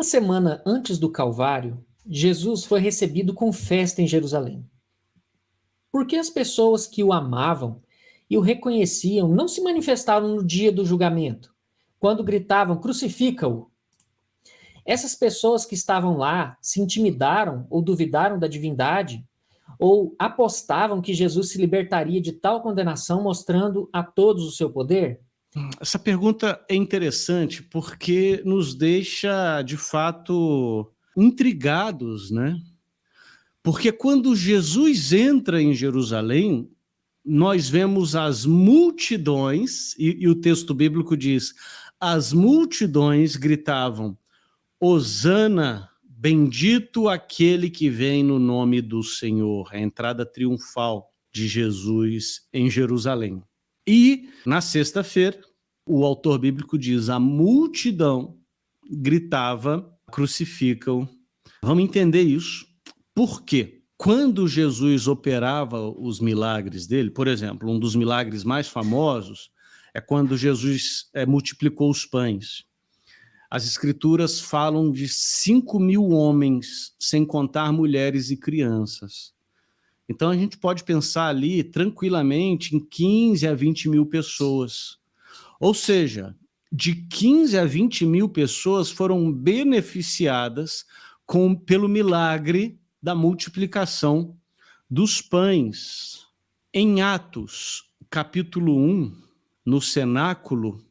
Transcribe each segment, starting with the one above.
semana antes do Calvário, Jesus foi recebido com festa em Jerusalém. Por que as pessoas que o amavam e o reconheciam não se manifestaram no dia do julgamento, quando gritavam: "Crucifica-o"? Essas pessoas que estavam lá se intimidaram ou duvidaram da divindade? Ou apostavam que Jesus se libertaria de tal condenação, mostrando a todos o seu poder? Essa pergunta é interessante porque nos deixa, de fato, intrigados, né? Porque quando Jesus entra em Jerusalém, nós vemos as multidões, e o texto bíblico diz: as multidões gritavam: Hosana, bendito aquele que vem no nome do Senhor. A entrada triunfal de Jesus em Jerusalém. E, na sexta-feira, o autor bíblico diz: a multidão gritava: crucificam. Vamos entender isso. Por quê? Quando Jesus operava os milagres dele, por exemplo, um dos milagres mais famosos é quando Jesus multiplicou os pães. As escrituras falam de 5.000 homens, sem contar mulheres e crianças. Então a gente pode pensar ali tranquilamente em 15 a 20 mil pessoas. Ou seja, de 15 a 20 mil pessoas foram beneficiadas pelo milagre da multiplicação dos pães. Em Atos, capítulo 1, no cenáculo,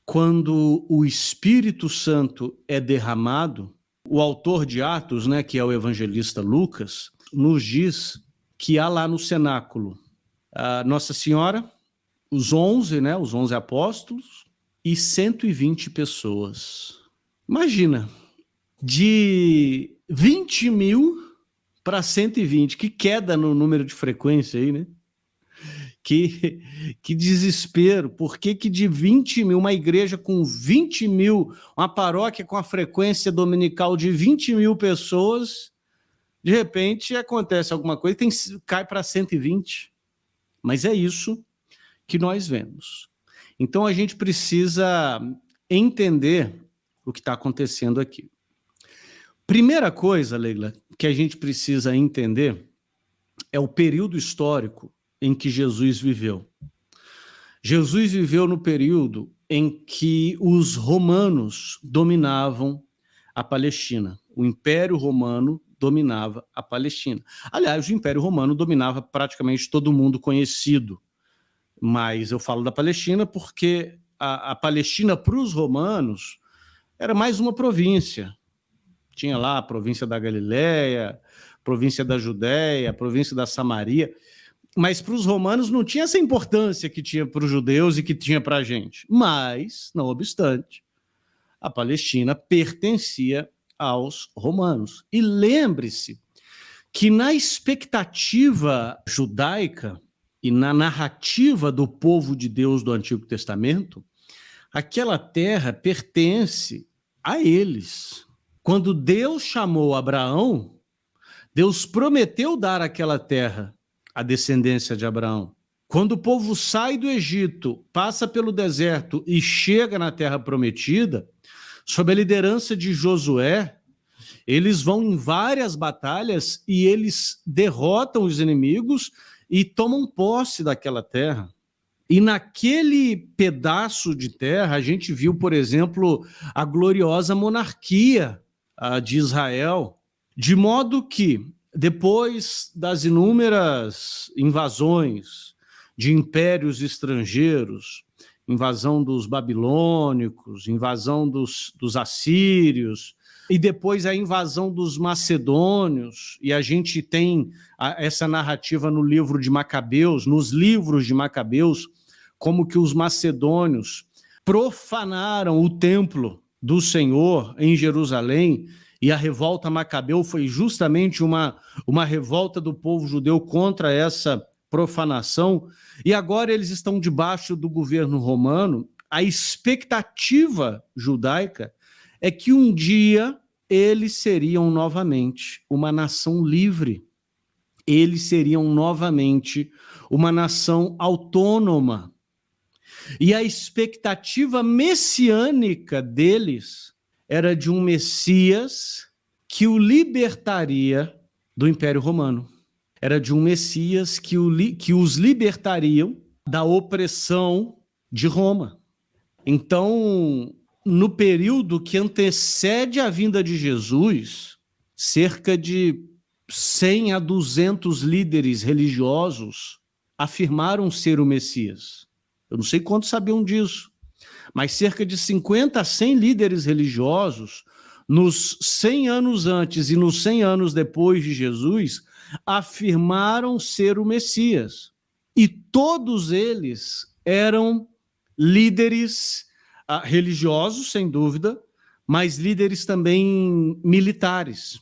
quando o Espírito Santo é derramado, o autor de Atos, né, que é o evangelista Lucas, nos diz que há lá no cenáculo a Nossa Senhora, os 11, né, os 11 apóstolos e 120 pessoas. Imagina, de 20 mil para 120, que queda no número de frequência aí, né? Que desespero. Por que de 20 mil, uma igreja com 20 mil, uma paróquia com a frequência dominical de 20 mil pessoas, de repente acontece alguma coisa e cai para 120? Mas é isso que nós vemos. Então a gente precisa entender o que está acontecendo aqui. Primeira coisa, Leila, que a gente precisa entender é o período histórico em que Jesus viveu. Jesus viveu no período em que os romanos dominavam a Palestina. O Império Romano dominava a Palestina. Aliás, o Império Romano dominava praticamente todo mundo conhecido. Mas eu falo da Palestina porque a Palestina, para os romanos, era mais uma província. Tinha lá a província da Galileia, província da Judéia, província da Samaria, mas para os romanos não tinha essa importância que tinha para os judeus e que tinha para a gente. Mas, não obstante, a Palestina pertencia aos romanos. E lembre-se que na expectativa judaica e na narrativa do povo de Deus do Antigo Testamento, aquela terra pertence a eles. Quando Deus chamou Abraão, Deus prometeu dar aquela terra à descendência de Abraão. Quando o povo sai do Egito, passa pelo deserto e chega na terra prometida, sob a liderança de Josué, eles vão em várias batalhas e eles derrotam os inimigos e tomam posse daquela terra. E naquele pedaço de terra, a gente viu, por exemplo, a gloriosa monarquia de Israel, de modo que, depois das inúmeras invasões de impérios estrangeiros, invasão dos babilônicos, invasão dos assírios, e depois a invasão dos macedônios, e a gente tem essa narrativa no livro de Macabeus, nos livros de Macabeus, como que os macedônios profanaram o templo do Senhor em Jerusalém, e a revolta macabeu foi justamente uma revolta do povo judeu contra essa profanação, e agora eles estão debaixo do governo romano. A expectativa judaica é que um dia eles seriam novamente uma nação livre, eles seriam novamente uma nação autônoma. E a expectativa messiânica deles era de um Messias que o libertaria do Império Romano. Era de um Messias que os libertariam da opressão de Roma. Então, no período que antecede a vinda de Jesus, cerca de 100 a 200 líderes religiosos afirmaram ser o Messias. Eu não sei quantos sabiam disso, mas cerca de 50 a 100 líderes religiosos, nos 100 anos antes e nos 100 anos depois de Jesus, afirmaram ser o Messias. E todos eles eram líderes religiosos, sem dúvida, mas líderes também militares,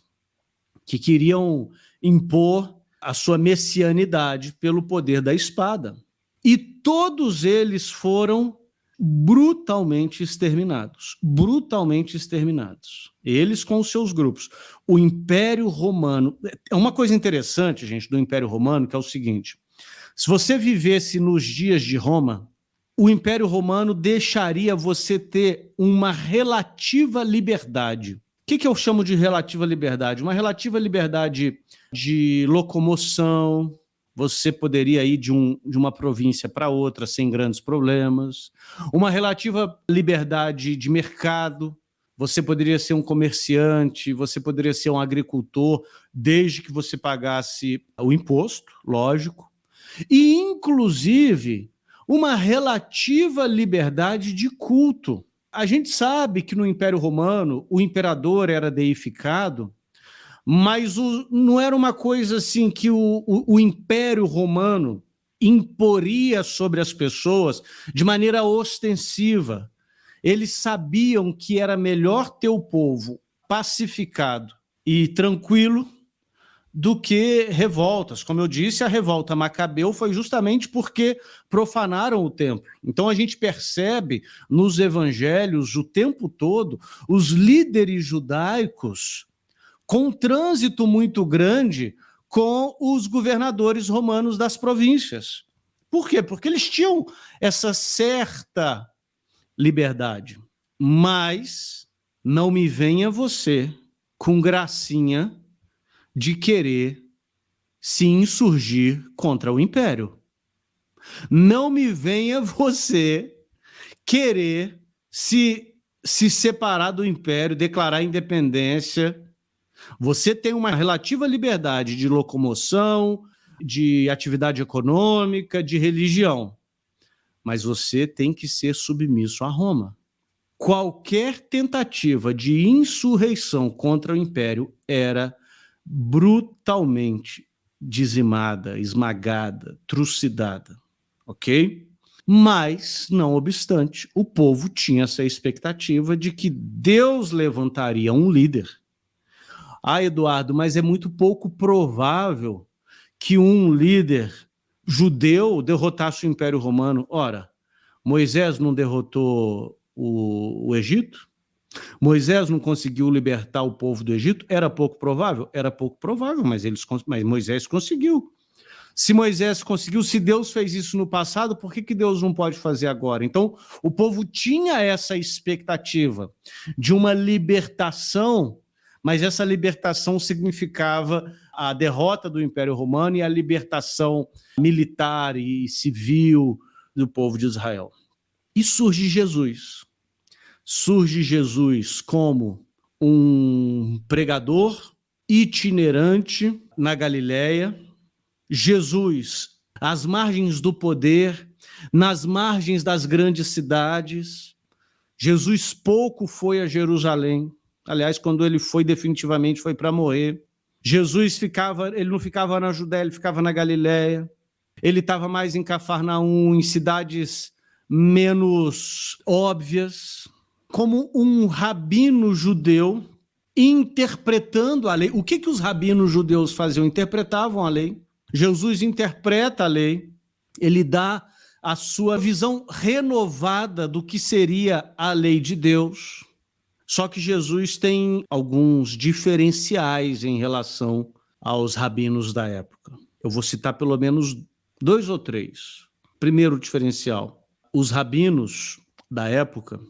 que queriam impor a sua messianidade pelo poder da espada. E todos eles foram brutalmente exterminados. Brutalmente exterminados. Eles com os seus grupos. O Império Romano... É uma coisa interessante, gente, do Império Romano, que é o seguinte. Se você vivesse nos dias de Roma, o Império Romano deixaria você ter uma relativa liberdade. O que eu chamo de relativa liberdade? Uma relativa liberdade de locomoção. Você poderia ir de uma província para outra sem grandes problemas. Uma relativa liberdade de mercado. Você poderia ser um comerciante, você poderia ser um agricultor, desde que você pagasse o imposto, lógico. E, inclusive, uma relativa liberdade de culto. A gente sabe que no Império Romano o imperador era deificado, mas não era uma coisa assim que o Império Romano imporia sobre as pessoas de maneira ostensiva. Eles sabiam que era melhor ter o povo pacificado e tranquilo do que revoltas. Como eu disse, a revolta macabeu foi justamente porque profanaram o templo. Então a gente percebe nos evangelhos o tempo todo os líderes judaicos com um trânsito muito grande com os governadores romanos das províncias. Por quê? Porque eles tinham essa certa liberdade. Mas não me venha você com gracinha de querer se insurgir contra o império. Não me venha você querer se separar do império, declarar independência. Você tem uma relativa liberdade de locomoção, de atividade econômica, de religião, mas você tem que ser submisso a Roma. Qualquer tentativa de insurreição contra o império era brutalmente dizimada, esmagada, trucidada, ok? Mas, não obstante, o povo tinha essa expectativa de que Deus levantaria um líder. Ah, Eduardo, mas é muito pouco provável que um líder judeu derrotasse o Império Romano. Ora, Moisés não derrotou o Egito? Moisés não conseguiu libertar o povo do Egito? Era pouco provável? Era pouco provável, mas Moisés conseguiu. Se Moisés conseguiu, se Deus fez isso no passado, por que Deus não pode fazer agora? Então, o povo tinha essa expectativa de uma libertação, mas essa libertação significava a derrota do Império Romano e a libertação militar e civil do povo de Israel. E surge Jesus. Surge Jesus como um pregador itinerante na Galileia. Jesus, às margens do poder, nas margens das grandes cidades. Jesus pouco foi a Jerusalém. Aliás, quando ele foi, definitivamente foi para morrer. Jesus ele não ficava na Judéia, ele ficava na Galileia. Ele estava mais em Cafarnaum, em cidades menos óbvias, como um rabino judeu interpretando a lei. O que os rabinos judeus faziam? Interpretavam a lei. Jesus interpreta a lei, ele dá a sua visão renovada do que seria a lei de Deus. Só que Jesus tem alguns diferenciais em relação aos rabinos da época. Eu vou citar pelo menos 2 ou 3. Primeiro diferencial: os rabinos da época,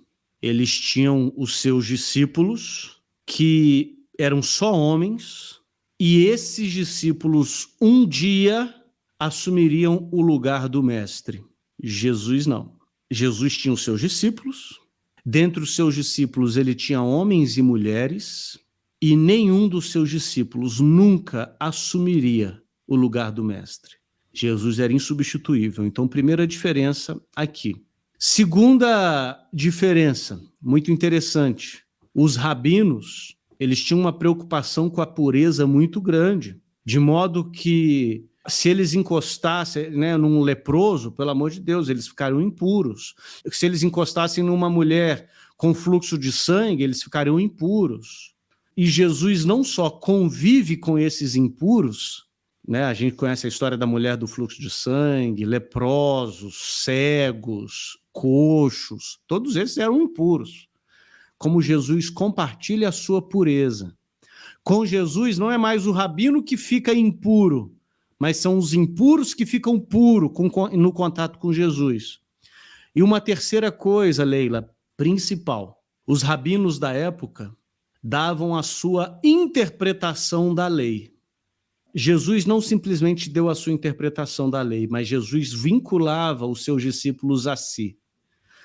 Eles tinham os seus discípulos, que eram só homens, e esses discípulos um dia assumiriam o lugar do mestre. Jesus não. Jesus tinha os seus discípulos, dentre os seus discípulos ele tinha homens e mulheres, e nenhum dos seus discípulos nunca assumiria o lugar do mestre. Jesus era insubstituível. Então, primeira diferença aqui. Segunda diferença, muito interessante. Os rabinos, eles tinham uma preocupação com a pureza muito grande, de modo que se eles encostassem, né, num leproso, pelo amor de Deus, eles ficariam impuros. Se eles encostassem numa mulher com fluxo de sangue, eles ficariam impuros. E Jesus não só convive com esses impuros, né, a gente conhece a história da mulher do fluxo de sangue, leprosos, cegos, coxos, todos esses eram impuros. Como Jesus compartilha a sua pureza. Com Jesus não é mais o rabino que fica impuro, mas são os impuros que ficam puros no contato com Jesus. E uma terceira coisa, Leila, principal. Os rabinos da época davam a sua interpretação da lei. Jesus não simplesmente deu a sua interpretação da lei, mas Jesus vinculava os seus discípulos a si.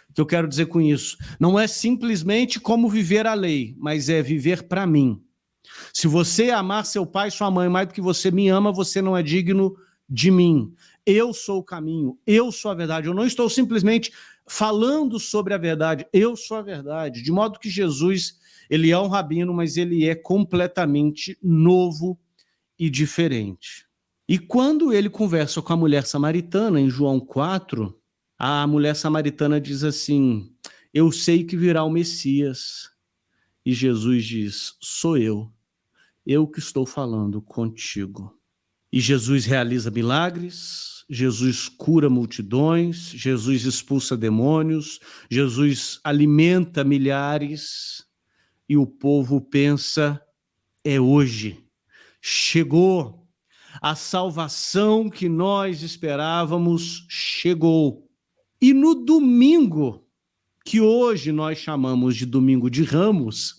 O que eu quero dizer com isso? Não é simplesmente como viver a lei, mas é viver para mim. Se você amar seu pai e sua mãe mais do que você me ama, você não é digno de mim. Eu sou o caminho, eu sou a verdade. Eu não estou simplesmente falando sobre a verdade, eu sou a verdade. De modo que Jesus, ele é um rabino, mas ele é completamente novo e diferente. E quando ele conversa com a mulher samaritana, em João 4, a mulher samaritana diz assim: eu sei que virá o Messias. E Jesus diz: sou eu que estou falando contigo. E Jesus realiza milagres, Jesus cura multidões, Jesus expulsa demônios, Jesus alimenta milhares, e o povo pensa: é hoje, chegou, a salvação que nós esperávamos chegou. E no domingo, que hoje nós chamamos de domingo de Ramos,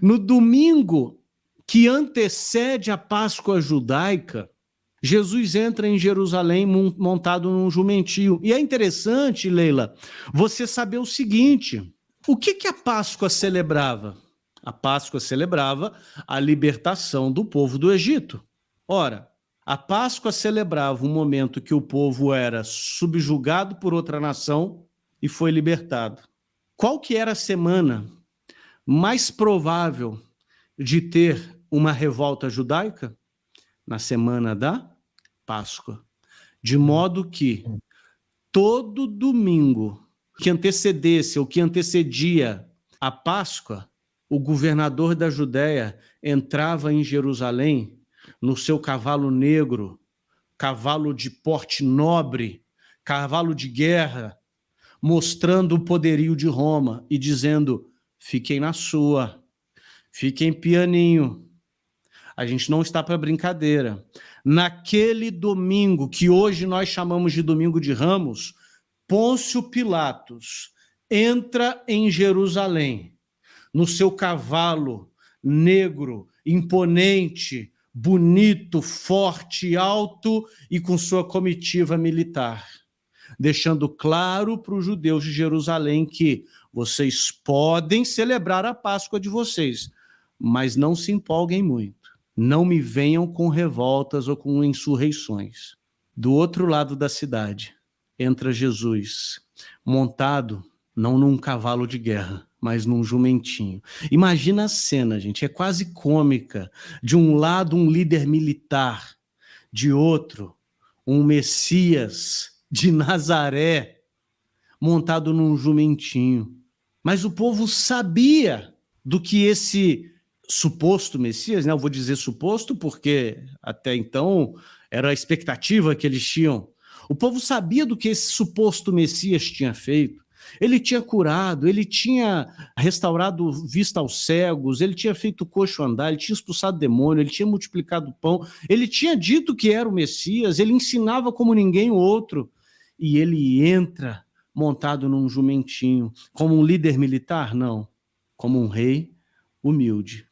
no domingo que antecede a Páscoa judaica, Jesus entra em Jerusalém montado num jumentinho. E é interessante, Leila, você saber o seguinte: o que a Páscoa celebrava? A Páscoa celebrava a libertação do povo do Egito. Ora, a Páscoa celebrava um momento que o povo era subjugado por outra nação e foi libertado. Qual que era a semana mais provável de ter uma revolta judaica? Na semana da Páscoa. De modo que todo domingo que antecedesse ou que antecedia a Páscoa, o governador da Judéia entrava em Jerusalém no seu cavalo negro, cavalo de porte nobre, cavalo de guerra, mostrando o poderio de Roma e dizendo: fiquem na sua, fiquem pianinho, a gente não está para brincadeira. Naquele domingo, que hoje nós chamamos de domingo de Ramos, Pôncio Pilatos entra em Jerusalém, no seu cavalo negro, imponente, bonito, forte, alto e com sua comitiva militar, deixando claro para os judeus de Jerusalém que vocês podem celebrar a Páscoa de vocês, mas não se empolguem muito. Não me venham com revoltas ou com insurreições. Do outro lado da cidade, entra Jesus, montado não num cavalo de guerra, mas num jumentinho. Imagina a cena, gente, é quase cômica. De um lado, um líder militar, de outro, um Messias de Nazaré, montado num jumentinho. Mas o povo sabia do que esse suposto Messias, né? Eu vou dizer suposto porque até então era a expectativa que eles tinham. O povo sabia do que esse suposto Messias tinha feito. Ele tinha curado, ele tinha restaurado vista aos cegos, ele tinha feito o coxo andar, ele tinha expulsado demônio, ele tinha multiplicado o pão, ele tinha dito que era o Messias, ele ensinava como ninguém outro. E ele entra montado num jumentinho, como um líder militar? Não, como um rei humilde.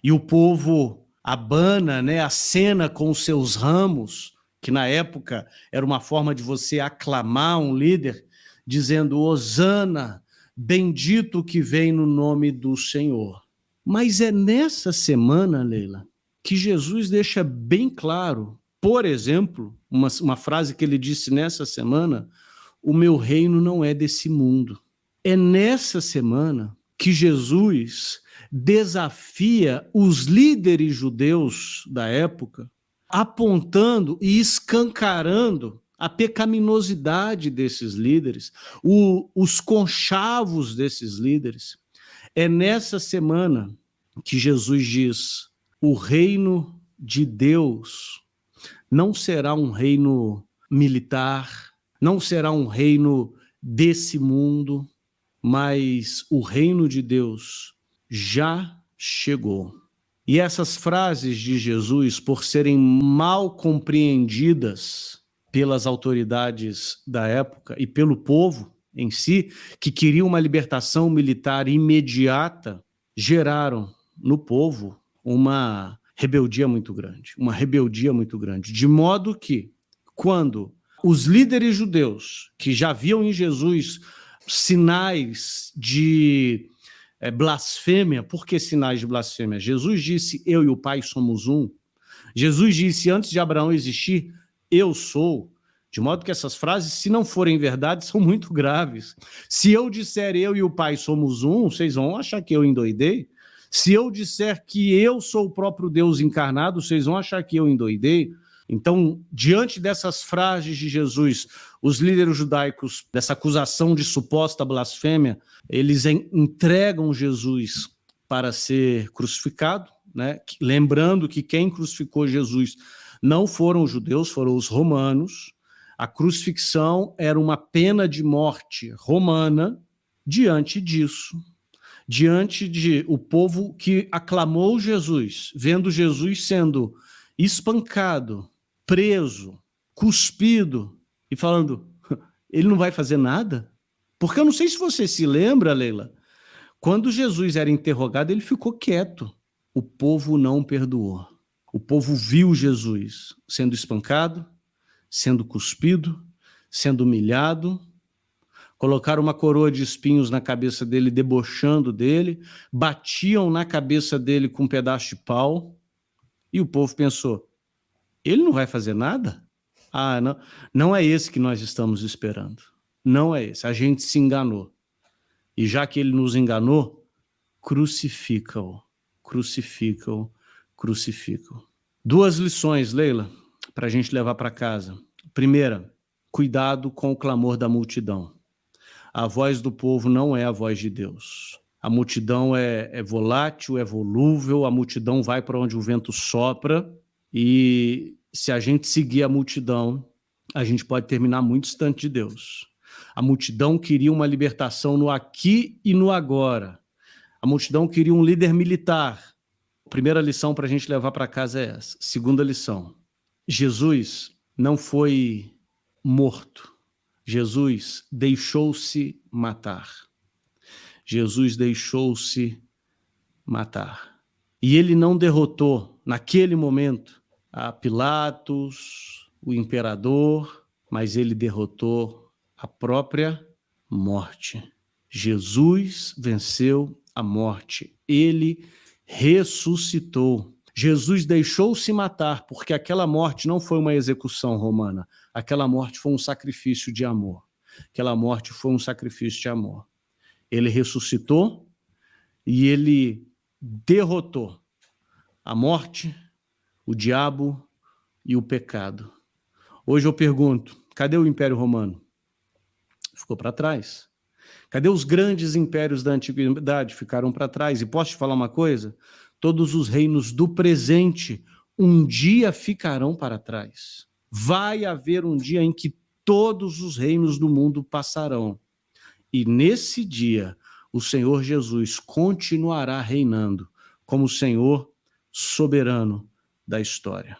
E o povo abana, né, acena com os seus ramos, que na época era uma forma de você aclamar um líder, dizendo: Hosana, bendito que vem no nome do Senhor. Mas é nessa semana, Leila, que Jesus deixa bem claro, por exemplo, uma frase que ele disse nessa semana: o meu reino não é desse mundo. É nessa semana que Jesus desafia os líderes judeus da época, apontando e escancarando a pecaminosidade desses líderes, os conchavos desses líderes. É nessa semana que Jesus diz: o reino de Deus não será um reino militar, não será um reino desse mundo, mas o reino de Deus já chegou. E essas frases de Jesus, por serem mal compreendidas pelas autoridades da época e pelo povo em si, que queria uma libertação militar imediata, geraram no povo uma rebeldia muito grande, de modo que, quando os líderes judeus, que já viam em Jesus sinais de blasfêmia, por que sinais de blasfêmia? Jesus disse: eu e o Pai somos um. Jesus disse: antes de Abraão existir, eu sou. De modo que essas frases, se não forem verdade, são muito graves. Se eu disser eu e o Pai somos um, vocês vão achar que eu endoidei. Se eu disser que eu sou o próprio Deus encarnado, vocês vão achar que eu endoidei. Então, diante dessas frases de Jesus, os líderes judaicos, dessa acusação de suposta blasfêmia, eles entregam Jesus para ser crucificado, né? Lembrando que quem crucificou Jesus não foram os judeus, foram os romanos. A crucifixão era uma pena de morte romana. Diante disso, diante de o povo que aclamou Jesus, vendo Jesus sendo espancado, preso, cuspido e falando: ele não vai fazer nada? Porque eu não sei se você se lembra, Leila, quando Jesus era interrogado, ele ficou quieto. O povo não perdoou. O povo viu Jesus sendo espancado, sendo cuspido, sendo humilhado, colocaram uma coroa de espinhos na cabeça dele, debochando dele, batiam na cabeça dele com um pedaço de pau, e o povo pensou: ele não vai fazer nada? Ah, não, não é esse que nós estamos esperando. Não é esse. A gente se enganou. E já que ele nos enganou, crucifica-o, crucifica-o, crucifica-o. 2 lições, Leila, para a gente levar para casa. Primeira, cuidado com o clamor da multidão. A voz do povo não é a voz de Deus. A multidão é volátil, é volúvel, a multidão vai para onde o vento sopra, e se a gente seguir a multidão, a gente pode terminar muito distante de Deus. A multidão queria uma libertação no aqui e no agora. A multidão queria um líder militar. Primeira lição para a gente levar para casa é essa. Segunda lição: Jesus não foi morto. Jesus deixou-se matar. Jesus deixou-se matar. E ele não derrotou, naquele momento, a Pilatos, o imperador, mas ele derrotou a própria morte. Jesus venceu a morte. Ele ressuscitou. Jesus deixou-se matar porque aquela morte não foi uma execução romana. Aquela morte foi um sacrifício de amor. Aquela morte foi um sacrifício de amor. Ele ressuscitou e ele derrotou a morte, o diabo e o pecado. Hoje eu pergunto: cadê o Império Romano? Ficou para trás. Cadê os grandes impérios da antiguidade? Ficaram para trás. E posso te falar uma coisa? Todos os reinos do presente um dia ficarão para trás. Vai haver um dia em que todos os reinos do mundo passarão. E nesse dia, o Senhor Jesus continuará reinando como o Senhor soberano da história.